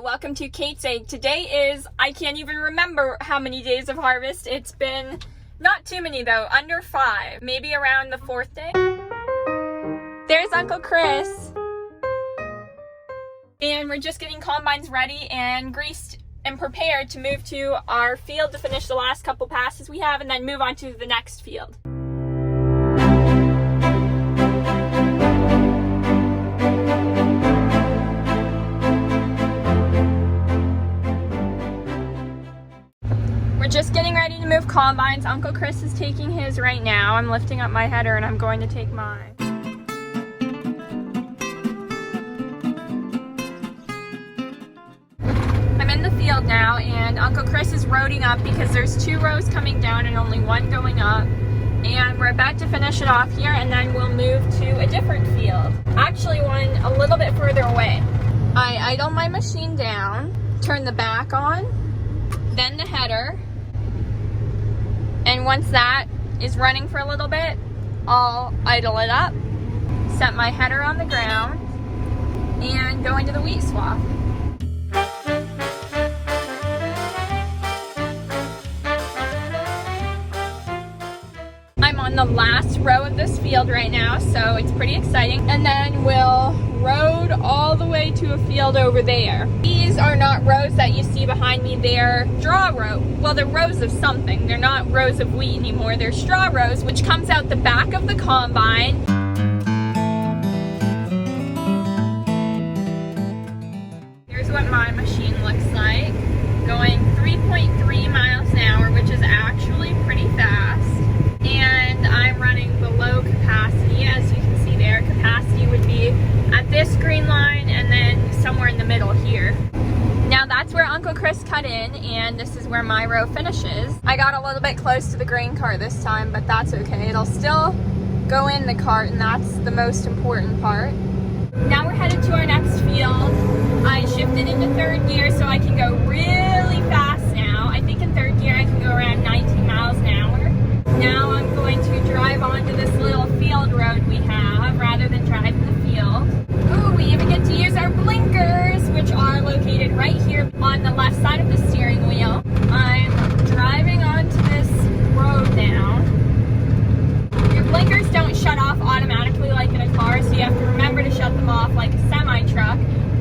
welcome to Kate's Egg. Today is, I can't even remember how many days of harvest. It's been not too many though, under 5, maybe around the 4th day. There's Uncle Chris. And we're just getting combines ready and greased and prepared to move to our field to finish the last couple passes we have and then move on to the next field. Just getting ready to move combines. Uncle Chris is taking his right now. I'm lifting up my header and I'm going to take mine. I'm in the field now and Uncle Chris is roading up because there's 2 rows coming down and only 1 going up. And we're about to finish it off here and then we'll move to a different field. Actually one a little bit further away. I idle my machine down, turn the back on, then the header. And once that is running for a little bit, I'll idle it up, set my header on the ground, and go into the wheat swath. I'm on the last row of this field right now, so it's pretty exciting. And then we'll road all the way to a field over there. These are not rows that you see behind me, they're straw rows. Well, they're rows of something. They're not rows of wheat anymore. They're straw rows, which comes out the back of the combine. Here's what my machine looks like. Going 3.3 miles an hour, which is actually pretty fast. And I'm running below capacity, as you can see there. Capacity would be at this green line and then somewhere in the middle here. Now that's where Uncle Chris cut in and this is where my row finishes. I got a little bit close to the grain cart this time, but that's okay. It'll still go in the cart and that's the most important part. Now we're headed to our next field. I shifted into 3rd gear so I can go really fast now. I think in 3rd gear I can go around 19 miles an hour. Now I'm going to drive onto this little field road we have rather than drive in the field. Ooh, we even get to use our blinkers, which are located right here on the left side of the steering wheel. I'm driving onto this road now. Your blinkers don't shut off automatically like in a car, so you have to remember to shut them off like a semi-truck,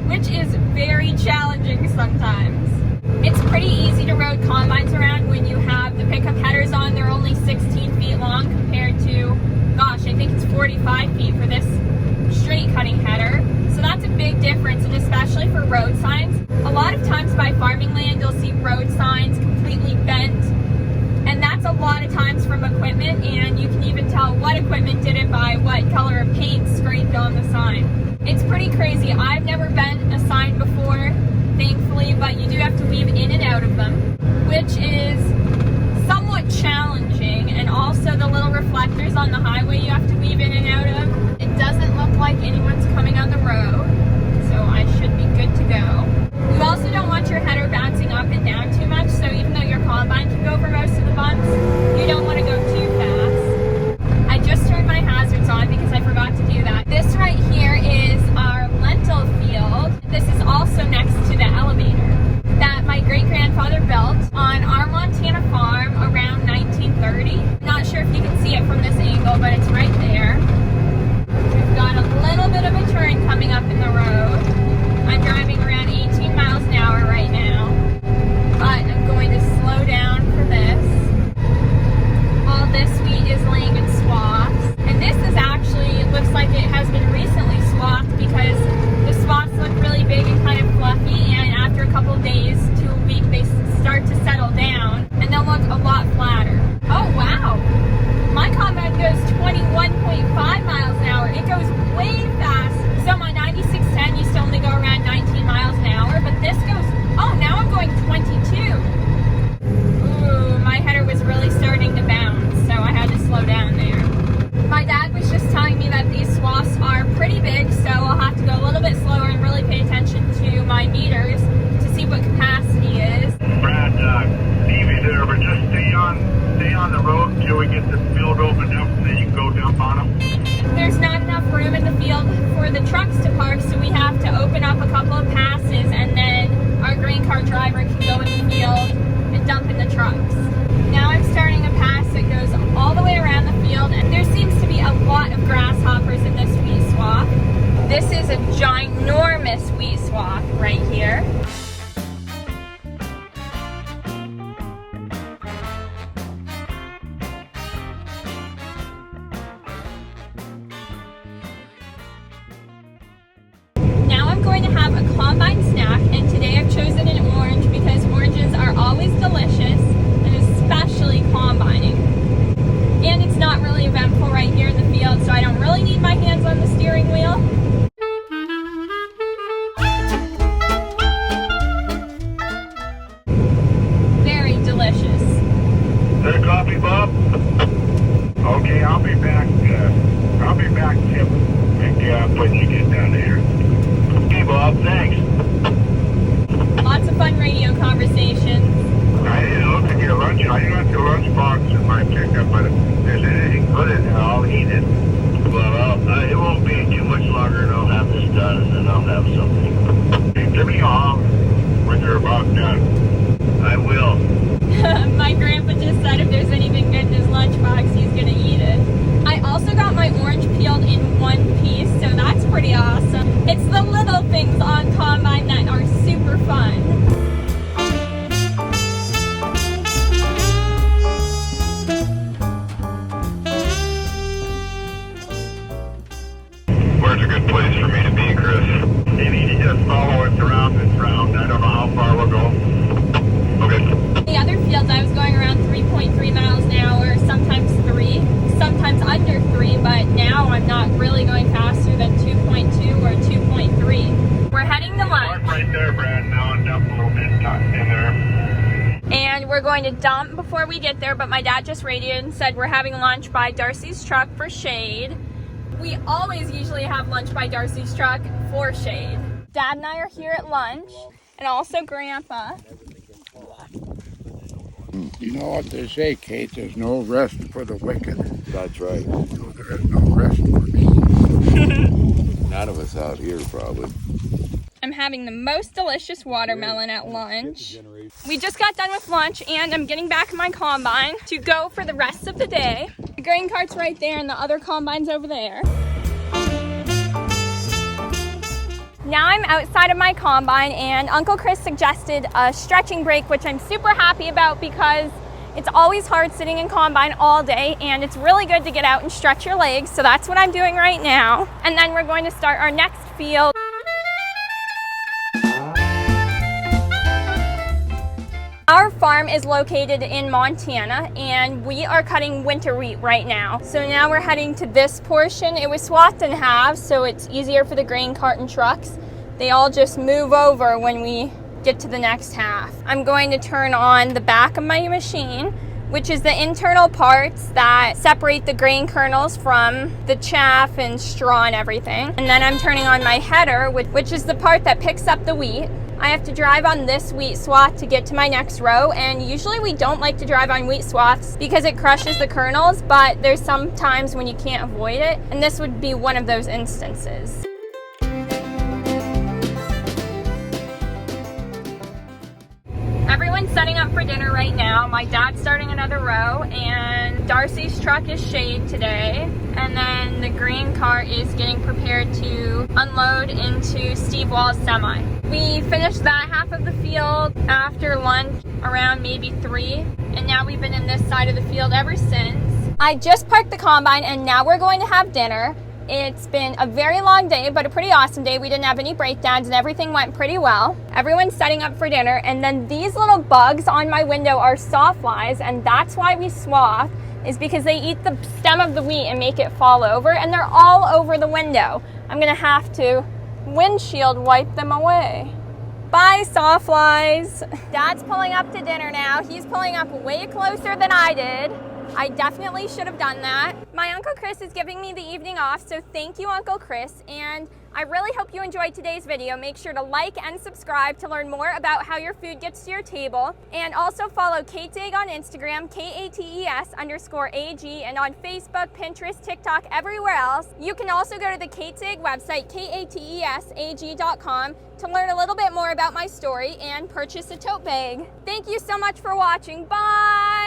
which is very challenging sometimes. It's pretty easy to road combines around when you have the pickup headers on. They're only 16 feet long compared to, gosh, I think it's 45 feet for this straight cutting header. So that's a big difference, and especially for road signs. A lot of times by farming land, you'll see road signs completely bent. And that's a lot of times from equipment, and you can even tell what equipment did it by what color of paint scraped on the sign. It's pretty crazy. I've never bent a sign before, thankfully, but you do have to weave in and out of them, which is somewhat challenging. And also the little reflectors on the highway you have to weave in and out of. It doesn't look like anyone's coming on the road, so I should be good to go. You also don't want your header bouncing up and down too much, so even though your combine can go over most of the bumps, you don't want to go too fast. I just turned my hazards on because I forgot to do that. This right here is our lentil field. This is also next to the elevator that my great-grandfather built on our Montana farm around 1930. Not sure if you can see it from this angle, but it's right there. right here. Now I'm going to have a combine snack, and today I've chosen an orange because oranges are always delicious, and especially combining. And it's not really eventful right here in the field, so I don't really need my hands on the steering wheel. Very delicious. Is there coffee, Bob? Okay, I'll be back, Tim, when you get down here. Okay, Bob, thanks. Lots of fun radio conversations. I didn't look at your lunch. I got your lunch box in my pickup, but if there's anything good in there, I'll eat it. Well, it won't be too much longer, and I'll have this done, and then I'll have something. Hey, give me a honk when you're about done. I will. My grandpa just said if there's anything good in his lunchbox, he's gonna eat it. I also got my orange peeled in one piece, so that's pretty awesome. It's the little things on combine that are super fun. Where's a good place for me to be, Chris? Maybe you just follow us around this round. I don't know how far we'll go. Okay. The other fields I was going around 3.3 miles an hour, sometimes 3, sometimes under 3, but now I'm not really going faster than 2.2 or 2.3. We're heading to lunch. Right there, Brad. Now and dump a little bit in there. And we're going to dump before we get there, but my dad just radioed and said we're having lunch by Darcy's truck for shade. We always usually have lunch by Darcy's truck for shade. Dad and I are here at lunch, and also Grandpa. You know what they say, Kate, there's no rest for the wicked. That's right. So there is no rest for me. None of us out here, probably. I'm having the most delicious watermelon at lunch. We just got done with lunch, and I'm getting back in my combine to go for the rest of the day. The grain cart's right there, and the other combine's over there. Now I'm outside of my combine, and Uncle Chris suggested a stretching break, which I'm super happy about because it's always hard sitting in combine all day, and it's really good to get out and stretch your legs. So that's what I'm doing right now. And then we're going to start our next field. Our farm is located in Montana, and we are cutting winter wheat right now. So now we're heading to this portion. It was swapped in half, so it's easier for the grain cart and trucks. They all just move over when we get to the next half. I'm going to turn on the back of my machine, which is the internal parts that separate the grain kernels from the chaff and straw and everything. And then I'm turning on my header, which is the part that picks up the wheat. I have to drive on this wheat swath to get to my next row, and usually we don't like to drive on wheat swaths because it crushes the kernels, but there's some times when you can't avoid it, and this would be one of those instances. Everyone's setting up for dinner right now. My dad's starting another row, and Darcy's truck is shade today. And then the grain cart is getting prepared to unload into Steve Wall's semi. We finished that half of the field after lunch around maybe 3, and now we've been in this side of the field ever since. I just parked the combine, and now we're going to have dinner. It's been a very long day, but a pretty awesome day. We didn't have any breakdowns and everything went pretty well. Everyone's setting up for dinner, and then these little bugs on my window are sawflies, and that's why we swath, is because they eat the stem of the wheat and make it fall over, and they're all over the window. I'm gonna have to windshield wipe them away. Bye, sawflies. Dad's pulling up to dinner now. He's pulling up way closer than I did. I definitely should have done that. My Uncle Chris is giving me the evening off, so thank you, Uncle Chris, and I really hope you enjoyed today's video. Make sure to like and subscribe to learn more about how your food gets to your table, and also follow Kate's Egg on Instagram, KATES_AG, and on Facebook, Pinterest, TikTok, everywhere else. You can also go to the Kate's Egg website, KATESAG.com, to learn a little bit more about my story and purchase a tote bag. Thank you so much for watching. Bye!